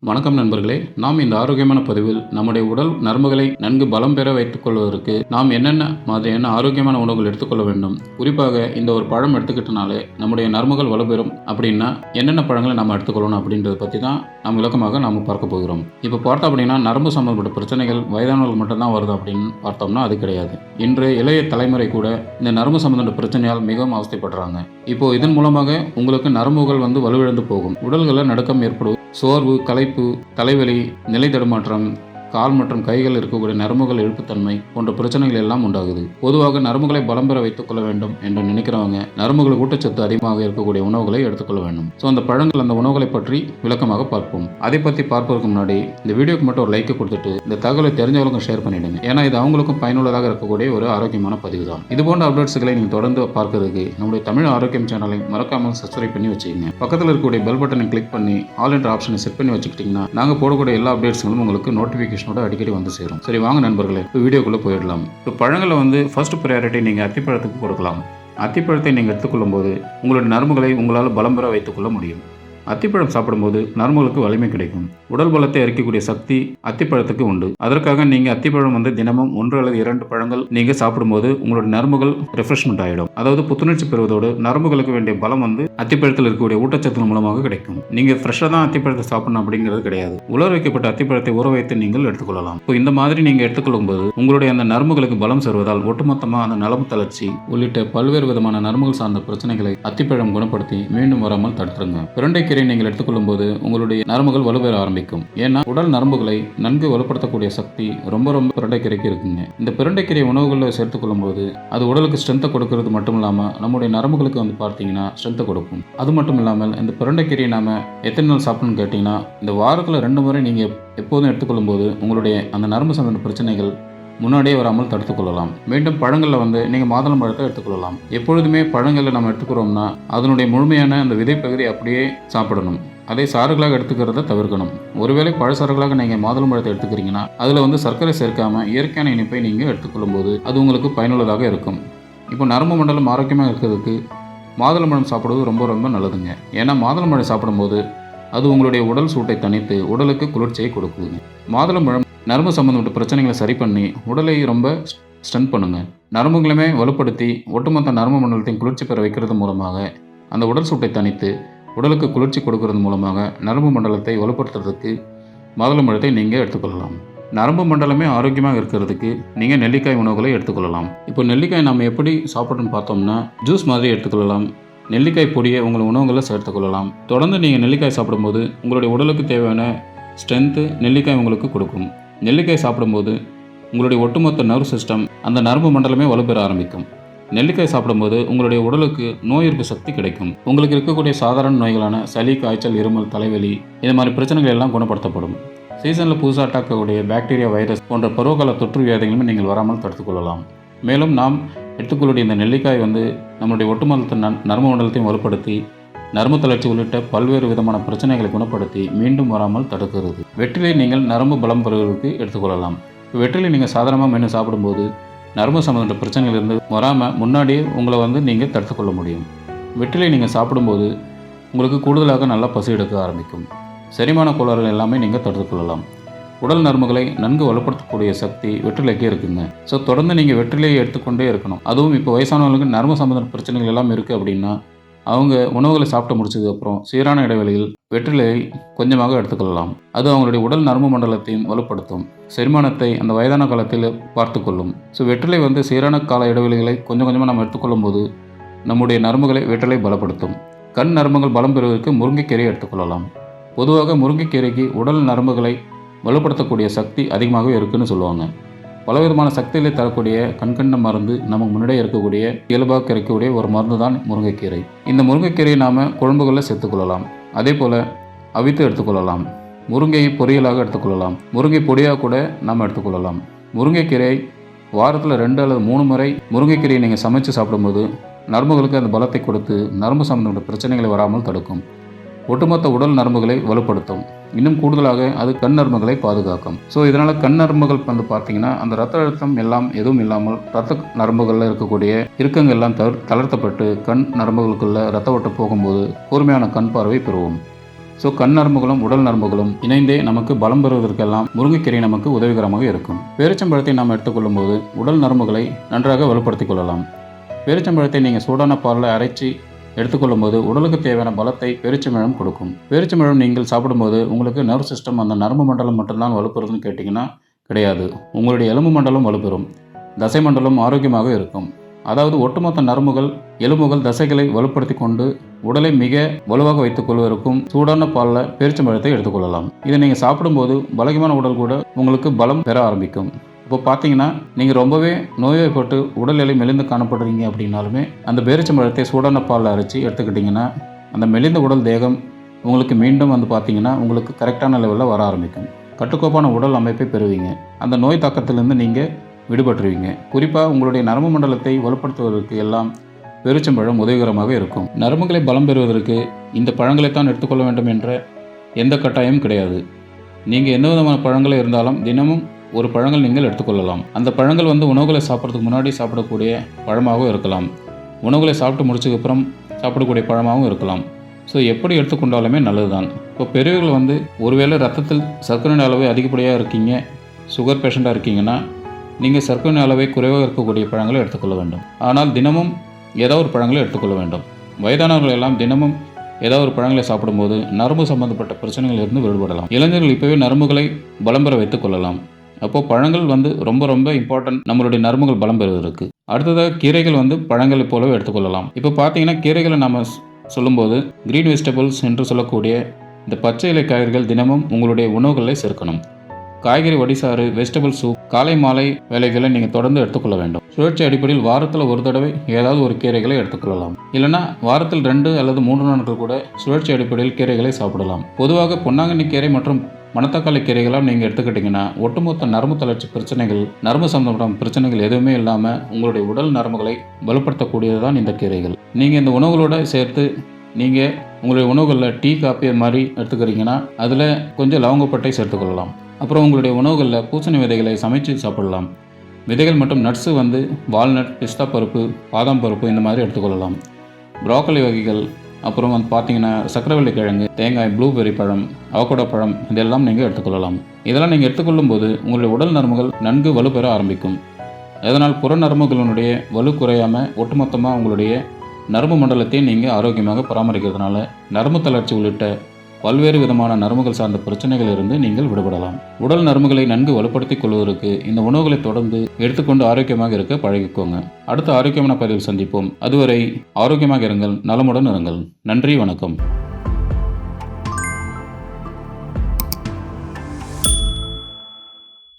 வணக்கம் நண்பர்களே. நாம் இந்த ஆரோக்கியமான பதிவில் நம்முடைய உடல் நரம்புகளை நன்கு பலம் பெற வைத்துக் கொள்வதற்கு நாம் என்னென்ன மாதிரியான ஆரோக்கியமான உணவுகள் எடுத்துக்கொள்ள வேண்டும், குறிப்பாக இந்த ஒரு பழம் எடுத்துக்கிட்டனாலே நம்முடைய நரம்புகள் வலுப்பெறும் அப்படின்னா என்னென்ன பழங்களை நம்ம எடுத்துக்கொள்ளணும் அப்படின்றத பற்றி தான் நாம் விளக்கமாக நாம் பார்க்க போகிறோம். இப்போ பார்த்தோம் அப்படின்னா நரம்பு சம்பந்தப்பட்ட பிரச்சனைகள் வயதானவர்கள் மட்டும்தான் வருது அப்படின்னு பார்த்தோம்னா அது கிடையாது. இன்று இளைய தலைமுறை கூட இந்த நரம்பு சம்பந்தப்பட்ட பிரச்சனையால் மிகவும் அவஸ்தைப்படுறாங்க. இப்போ இதன் மூலமாக உங்களுக்கு நரம்புகள் வலுவிழந்து போகும், உடல்களில் நடுக்கம் ஏற்படும், சோர்வு, களைப்பு, தலைவலி, நிலை தடுமாற்றம், கால் மற்றும் கைகள் இருக்கக்கூடிய நரம்புகள் இழுப்புத்தன்மை போன்ற பிரச்சனைகள் எல்லாம் உண்டாகுது. பொதுவாக நரம்புகளை பலம் பெற வைத்துக் கொள்ள வேண்டும் என்று நினைக்கிறவங்க நரம்புகளுக்கு ஊட்டச்சத்து அதிகமாக இருக்கக்கூடிய உணவுகளை எடுத்துக்கொள்ள வேண்டும். அந்த பழங்கள் அந்த உணவுகளை பற்றி விளக்கமாக பார்ப்போம். அதை பற்றி பார்ப்பதற்கு முன்னாடி இந்த வீடியோக்கு மட்டும் ஒரு லைக் கொடுத்துட்டு இந்த தகவலை தெரிஞ்சவங்களுக்கும் ஷேர் பண்ணிடுங்க. ஏன்னா இது அவங்களுக்கும் பயனுள்ளதாக இருக்கக்கூடிய ஒரு ஆரோக்கியமான பதிவு தான். இது போன்ற அப்டேட்ஸ்களை நீங்கள் தொடர்ந்து பார்க்கறதுக்கு நம்முடைய தமிழ் ஆரோக்கியம் சேனலை மறக்காமல் சப்ஸ்கிரைப் பண்ணி வச்சுக்கோங்க. பக்கத்தில் இருக்கக்கூடிய பெல் பட்டனை கிளிக் பண்ணி ஆல் என்ற ஆப்ஷனை செட் பண்ணி வச்சுக்கிட்டீங்கன்னா நாங்கள் போடக்கூடிய எல்லா அப்டேட்ஸ்களும் உங்களுக்கு நோட்டிஃபிகேஷன் அடிக்கடி வந்து சேரும். சரி, வாங்க நண்பர்களே, இப்போ வீடியோக்குள்ள போயிடலாம். இப்போ பழங்களை ஃபர்ஸ்ட் ப்ரையாரிட்டி நீங்கள் அத்திப்பழத்துக்கு கொடுக்கலாம். அத்திப்பழத்தை நீங்கள் எடுத்துக்கொள்ளும் போது உங்களுடைய நரம்புகளை உங்களால் பலம் பெற வைத்துக் கொள்ள முடியும். அத்திப்பழம் சாப்பிடும்போது நரம்புகளுக்கு வலிமை கிடைக்கும். உடல் பலத்தை அரிக்கக்கூடிய சக்தி அத்திப்பழத்துக்கு உண்டு. அதற்காக நீங்கள் அத்திப்பழம் தினமும் 1 அல்லது 2 பழங்கள் நீங்கள் சாப்பிடும்போது உங்களுடைய நரம்புகள் ரெஃப்ரெஷ்மெண்ட் ஆகிடும். அதாவது புத்துணர்ச்சி பெறுவதோடு நரம்புகளுக்கு வேண்டிய பலம் அத்திப்பழத்தில் இருக்கக்கூடிய ஊட்டச்சத்து மூலமாக கிடைக்கும். நீங்கள் ஃப்ரெஷ்ஷாக தான் அத்திப்பழத்தை சாப்பிடணும் அப்படிங்கிறது கிடையாது. உலர வைக்கப்பட்ட அத்திப்பழத்தை ஊற வைத்து நீங்கள் எடுத்துக்கொள்ளலாம். இப்போ இந்த மாதிரி நீங்கள் எடுத்துக்கொள்ளும் போது உங்களுடைய அந்த நரம்புகளுக்கு பலம் சேருவதால் ஒட்டுமொத்தமாக அந்த நரம்பு தளர்ச்சி உள்ளிட்ட பல்வேறு விதமான நரம்புகள் சார்ந்த பிரச்சனைகளை அத்திப்பழம் குணப்படுத்தி மீண்டும் வராமல் தடுத்துருங்க. பிரண்டைக்கீரை நீங்கள் எடுத்துக்கொள்ளும் போது உங்களுடைய நரம்புகள் வலுப்பெற ஆரம்பிக்கும். ஏன்னா உடல் நரம்புகளை நன்கு வலுப்படுத்தக்கூடிய சக்தி ரொம்ப பிரண்டைக்கீரைக்கு இருக்குங்க. இந்த பிரண்டைக்கீரை உணவுகளில் சேர்த்துக்கொள்ளும் போது அது உடலுக்கு ஸ்ட்ரென்த்தை கொடுக்கறது மட்டும் இல்லாமல் நம்முடைய நரம்புகளுக்கு பார்த்தீங்கன்னா ஸ்ட்ரென்த்தை கொடுக்கும். அது மட்டும் இல்லாமல் இந்த பிரண்டைக்கீரையை நாம எத்தனை நாள் சாப்பிடணும்னு கேட்டிங்கன்னா இந்த வாரத்தில் 2 முறை நீங்கள் எப்போதும் எடுத்துக்கொள்ளும் போது உங்களுடைய அந்த நரம்பு சம்பந்த பிரச்சனைகள் முன்னாடியே வராமல் தடுத்துக்கொள்ளலாம். மீண்டும் பழங்களில் நீங்கள் மாதுளம்பழத்தை எடுத்துக்கொள்ளலாம். எப்பொழுதுமே பழங்களில் நம்ம எடுத்துக்கிறோம்னா அதனுடைய முழுமையான அந்த விதைப்பகுதி அப்படியே சாப்பிடணும். அதை சாறுகளாக எடுத்துக்கிறத தவிர்க்கணும். ஒருவேளை பழச்சாறுகளாக நீங்கள் மாதுளம்பழத்தை எடுத்துக்கிறீங்கன்னா அதில் சர்க்கரை சேர்க்காம இயற்கையான இனிப்பை நீங்கள் எடுத்துக்கொள்ளும் போது அது உங்களுக்கு பயனுள்ளதாக இருக்கும். இப்போ நரம்பு மண்டலம் ஆரோக்கியமாக இருக்கிறதுக்கு மாதுளம்பழம் சாப்பிடுவது ரொம்ப நல்லதுங்க. ஏன்னா மாதுளம்பழம் சாப்பிடும்போது அது உங்களுடைய உடல் சூட்டை தணித்து உடலுக்கு குளிர்ச்சியை கொடுக்குதுங்க. மாதுளம்பழம் நரம்பு சம்பந்தப்பட்ட பிரச்சனைகளை சரி பண்ணி உடலை ரொம்ப ஸ்ட்ரென்த் பண்ணுங்க. நரம்புகளுமே வலுப்படுத்தி ஒட்டுமொத்த நரம்பு மண்டலத்தையும் குளிர்ச்சி பெற வைக்கிறது மூலமாக அந்த உடல் சூட்டை தணித்து உடலுக்கு குளிர்ச்சி கொடுக்கறது மூலமாக நரம்பு மண்டலத்தை வலுப்படுத்துறதுக்கு மாதுளம்பழத்தை நீங்கள் எடுத்துக்கொள்ளலாம். நரம்பு மண்டலமே ஆரோக்கியமாக இருக்கிறதுக்கு நீங்கள் நெல்லிக்காய் உணவுகளை எடுத்துக்கொள்ளலாம். இப்போ நெல்லிக்காய் நம்ம எப்படி சாப்பிட்றோன்னு பார்த்தோம்னா ஜூஸ் மாதிரி எடுத்துக்கொள்ளலாம். நெல்லிக்காய் பொடியை உங்கள் உணவுகளில் சேர்த்துக்கொள்ளலாம். தொடர்ந்து நீங்கள் நெல்லிக்காய் சாப்பிடும்போது உங்களுடைய உடலுக்கு தேவையான ஸ்ட்ரென்த்து நெல்லிக்காய் உங்களுக்கு கொடுக்கும். நெல்லிக்காய் சாப்பிடும்போது உங்களுடைய ஒட்டுமொத்த நர்வ் சிஸ்டம் அந்த நரம்பு மண்டலமே வலுப்பெற ஆரம்பிக்கும். நெல்லிக்காய் சாப்பிடும்போது உங்களுடைய உடலுக்கு நோய் எதிர்ப்பு சக்தி கிடைக்கும். உங்களுக்கு இருக்கக்கூடிய சாதாரண நோய்களான சளி, காய்ச்சல், இருமல், தலைவலி இது மாதிரி பிரச்சனைகள் எல்லாம் குணப்படுத்தப்படும். சீசனில் புதுசாக அட்டாக்கக்கூடிய பாக்டீரியா, வைரஸ் போன்ற பருவகால தொற்று வியாதிகளுமே நீங்கள் வராமல் தடுத்துக்கொள்ளலாம். மேலும் நாம் எடுத்துக்கொள்ளக்கூடிய இந்த நெல்லிக்காய் நம்மளுடைய ஒட்டுமொத்த நரம்பு மண்டலத்தையும் வலுப்படுத்தி நரம்பு தளர்ச்சி உள்ளிட்ட பல்வேறு விதமான பிரச்சனைகளை குணப்படுத்தி மீண்டும் வராமல் தடுக்கிறது. வெற்றிலை நீங்கள் நரம்பு பலம் பெறுவதற்கு எடுத்துக்கொள்ளலாம். வெற்றிலை நீங்கள் சாதாரணமாக மென்று சாப்பிடும்போது நரம்பு சம்பந்தப்பட்ட பிரச்சனைகளிலிருந்து வராமல் முன்னாடியே உங்களை நீங்கள் தடுத்துக்கொள்ள முடியும். வெற்றிலை நீங்கள் சாப்பிடும்போது உங்களுக்கு கூடுதலாக நல்லா பசி எடுக்க ஆரம்பிக்கும். செரிமான கோளாறுகள் எல்லாமே நீங்கள் தடுத்துக்கொள்ளலாம். உடல் நரம்புகளை நன்கு வலுப்படுத்தக்கூடிய சக்தி வெற்றிலைக்கு இருக்குங்க. தொடர்ந்து நீங்கள் வெற்றிலையை எடுத்துக்கொண்டே இருக்கணும். அதுவும் இப்போ வயசானவங்களுக்கு நரம்பு சம்பந்த பிரச்சனைகள் எல்லாம் இருக்குது அப்படின்னா அவங்க உணவுகளை சாப்பிட்டு முடிச்சதுக்கப்புறம் சீரான இடைவெளியில் வெற்றிலையை கொஞ்சமாக எடுத்துக்கொள்ளலாம். அது அவங்களுடைய உடல் நரம்பு மண்டலத்தையும் வலுப்படுத்தும். செரிமானத்தை அந்த வயதான காலத்தில் பார்த்து கொள்ளும். வெற்றிலை சீரான கால இடைவெளிகளை கொஞ்சமாக நம்ம எடுத்துக்கொள்ளும் போது நம்முடைய நரம்புகளை வெற்றிலை பலப்படுத்தும். கண் நரம்புகள் பலம் பெறுவதற்கு முருங்கைக்கீரையை எடுத்துக்கொள்ளலாம். பொதுவாக முருங்கைக்கீரைக்கு உடல் நரம்புகளை வலுப்படுத்தக்கூடிய சக்தி அதிகமாகவே இருக்குன்னு சொல்லுவாங்க. பலவிதமான சக்திகளை தரக்கூடிய கண்கண்ட மருந்து நமக்கு முன்னாடியே இருக்கக்கூடிய இயல்பாக கிடைக்கக்கூடிய ஒரு மருந்து தான் முருங்கைக்கீரை. இந்த முருங்கைக்கீரையை நாம் குழம்புகளில் சேர்த்துக்கொள்ளலாம். அதே போல் அவித்து எடுத்துக்கொள்ளலாம். முருங்கையை பொரியலாக எடுத்துக்கொள்ளலாம். முருங்கை பொடியாக கூட நாம் எடுத்துக்கொள்ளலாம். முருங்கைக்கீரை வாரத்தில் 2 அல்லது 3 முறை முருங்கைக்கீரையை நீங்கள் சமைச்சு சாப்பிடும்போது நரம்புகளுக்கு அந்த பலத்தை கொடுத்து நரம்பு சம்பந்தப்பட்ட பிரச்சனைகளை வராமல் தடுக்கும். ஒட்டுமொத்த உடல் நரம்புகளை வலுப்படுத்தும். இன்னும் கூடுதலாக அது கண் நரம்புகளை பாதுகாக்கும். இதனால் கண் நரம்புகள் பார்த்தீங்கன்னா அந்த ரத்த அழுத்தம் எல்லாம் எதுவும் இல்லாமல் ரத்த நரம்புகளில் இருக்கக்கூடிய இறுக்கங்கள் எல்லாம் தளர்த்தப்பட்டு கண் நரம்புகளுக்குள்ள ரத்த ஓட்டம் போகும்போது கூர்மையான கண் பார்வை பெறுவோம். ஸோ கண் நரம்புகளும் உடல் நரம்புகளும் இணைந்தே நமக்கு பலம் பெறுவதற்கெல்லாம் முருங்கைக்கீரை நமக்கு உதவிகரமாக இருக்கும். பேரிச்சம்பழத்தை நாம் எடுத்துக்கொள்ளும் போது உடல் நரம்புகளை நன்றாக வலுப்படுத்திக் கொள்ளலாம். பேரிச்சம்பழத்தை நீங்கள் சூடான பாலில் அரைச்சி எடுத்துக்கொள்ளும் போது உடலுக்கு தேவையான பலத்தை பேரிச்சம்பழம் கொடுக்கும். பேரிச்சம்பழம் நீங்கள் சாப்பிடும்போது உங்களுக்கு நர்வ் சிஸ்டம், அந்த நரம்பு மண்டலம் மட்டும்தான் வலுப்பெறுதுன்னு கேட்டிங்கன்னா கிடையாது. உங்களுடைய எலும்பு மண்டலம் வலுப்பெறும், தசை மண்டலம் ஆரோக்கியமாக இருக்கும். அதாவது ஒட்டுமொத்த நரம்புகள், எலும்புகள், தசைகளை வலுப்படுத்தி கொண்டு உடலை மிக வலுவாக வைத்துக் கொள்வதற்கும் சூடான பாலில் பேரிச்சம்பழத்தை எடுத்துக்கொள்ளலாம். இதை நீங்கள் சாப்பிடும்போது பலகீனமான உடல் கூட உங்களுக்கு பலம் பெற ஆரம்பிக்கும். இப்போ பார்த்தீங்கன்னா நீங்கள் ரொம்பவே நோய்வாய்ப்பட்டு உடல் எடை மெலிந்து காணப்படுறீங்க அப்படின்னாலுமே அந்த பேரிச்சம்பழத்தை சூடான பாலில் அரைச்சி எடுத்துக்கிட்டிங்கன்னா அந்த மெலிந்த உடல் தேகம் உங்களுக்கு மீண்டும் பார்த்தீங்கன்னா உங்களுக்கு கரெக்டான லெவலில் வர ஆரம்பிக்கும். கட்டுக்கோப்பான உடல் அமைப்பை பெறுவீங்க. அந்த நோய் தாக்கத்திலிருந்து நீங்கள் விடுபட்டுருவீங்க. குறிப்பாக உங்களுடைய நரம்பு மண்டலத்தை வலுப்படுத்துவதற்கு எல்லாம் பேரிச்சம்பழம் உதவிகரமாக இருக்கும். நரம்புகளை பலம் பெறுவதற்கு இந்த பழங்களைத்தான் எடுத்துக்கொள்ள வேண்டும் என்ற எந்த கட்டாயமும் கிடையாது. நீங்கள் எந்த விதமான பழங்கள் இருந்தாலும் தினமும் ஒரு பழங்கள் நீங்கள் எடுத்துக்கொள்ளலாம். அந்த பழங்கள் உணவுகளை சாப்பிட்றதுக்கு முன்னாடி சாப்பிடக்கூடிய பழமாகவும் இருக்கலாம், உணவுகளை சாப்பிட்டு முடிச்சதுக்கப்புறம் சாப்பிடக்கூடிய பழமாகவும் இருக்கலாம். ஸோ எப்படி எடுத்துக்கொண்டாலுமே நல்லது தான். இப்போ பெரியவர்கள் ஒருவேளை ரத்தத்தில் சர்க்கரை அளவு அதிகப்படியாக இருக்கீங்க, சுகர் பேஷண்ட்டாக இருக்கீங்கன்னா நீங்கள் சர்க்கரை அளவை குறைவாக இருக்கக்கூடிய பழங்களை எடுத்துக்கொள்ள வேண்டும். ஆனால் தினமும் ஏதோ ஒரு பழங்களை எடுத்துக்கொள்ள வேண்டும். வயதானவர்கள் எல்லாம் தினமும் ஏதாவது ஒரு பழங்களை சாப்பிடும்போது நரம்பு சம்பந்தப்பட்ட பிரச்சனைகளிலிருந்து விடுபடலாம். இளைஞர்கள் இப்போவே நரம்புகளை பலம் பெற வைத்துக் கொள்ளலாம். அப்போது பழங்கள் ரொம்ப ரொம்ப இம்பார்ட்டன்ட் நம்மளுடைய நரம்புகள் பலம் பெறுவதற்கு. அடுத்ததாக கீரைகள் பழங்களை போலவே எடுத்துக்கொள்ளலாம். இப்போ பார்த்தீங்கன்னா கீரைகளை நம்ம சொல்லும்போது கிரீன் வெஜிடபிள்ஸ் என்று சொல்லக்கூடிய இந்த பச்சை இலை காய்கறிகள் தினமும் உங்களுடைய உணவுகளை சேர்க்கணும். காய்கறி வடிசாறு, வெஜிடபிள் சூப், காலை மாலை வேலைகளை நீங்கள் தொடர்ந்து எடுத்துக்கொள்ள வேண்டும். சுழற்சி அடிப்படையில் வாரத்தில் ஒரு தடவை ஏதாவது ஒரு கீரைகளை எடுத்துக்கொள்ளலாம். இல்லைனா வாரத்தில் 2 அல்லது 3 நாட்கள் கூட சுழற்சி அடிப்படையில் கீரைகளை சாப்பிடலாம். பொதுவாக பொன்னாங்கண்ணி கீரை மற்றும் மணத்தக்காளி கீரைகளாக நீங்கள் எடுத்துக்கிட்டிங்கன்னா ஒட்டுமொத்த நரம்பு தளர்ச்சி பிரச்சனைகள், நரம்பு சம்பந்தப்பட்ட பிரச்சனைகள் எதுவுமே இல்லாமல் உங்களுடைய உடல் நரம்புகளை பலப்படுத்தக்கூடியது தான் இந்த கீரைகள். நீங்கள் இந்த உணவுகளோடு சேர்த்து நீங்கள் உங்களுடைய உணவுகளில் டீ, காப்பி மாதிரி எடுத்துக்கிறீங்கன்னா அதில் கொஞ்சம் லவங்கப்பட்டை சேர்த்துக்கொள்ளலாம். அப்புறம் உங்களுடைய உணவுகளில் பூசணி விதைகளை சமைச்சு சாப்பிடலாம். விதைகள் மற்றும் நட்ஸு வால்நட், பிஸ்தா பருப்பு, பாதாம் பருப்பு இந்த மாதிரி எடுத்துக்கொள்ளலாம். ப்ராக்கோலி வகைகள், அப்புறம் பார்த்தீங்கன்னா சக்கரவள்ளி கிழங்கு, தேங்காய், ப்ளூபெர்ரி பழம், அவகோடோ பழம் இதெல்லாம் நீங்கள் எடுத்துக்கொள்ளலாம். இதெல்லாம் நீங்கள் எடுத்துக்கொள்ளும் போது உங்களுடைய உடல் நரம்புகள் நன்கு வலுப்பெற ஆரம்பிக்கும். அதனால் புற நரம்புகளுடைய வலு குறையாமல் ஒட்டுமொத்தமாக உங்களுடைய நரம்பு மண்டலத்தை நீங்கள் ஆரோக்கியமாக பராமரிக்கிறதுனால நரம்பு தளர்ச்சி உள்ளிட்ட பல்வேறு விதமான நரம்புகள் சார்ந்த பிரச்சனைகளிலிருந்து நீங்கள் விடுபடலாம். உடல் நரம்புகளை நன்கு வலுப்படுத்திக் கொள்வதற்கு இந்த உணவுகளை தொடர்ந்து எடுத்துக்கொண்டு ஆரோக்கியமாக இருக்க பழகிக்கோங்க. அடுத்த ஆரோக்கியமான பதிவில் சந்திப்போம். அதுவரை ஆரோக்கியமாக இருங்கள், நலமுடன் இருங்கள். நன்றி, வணக்கம்.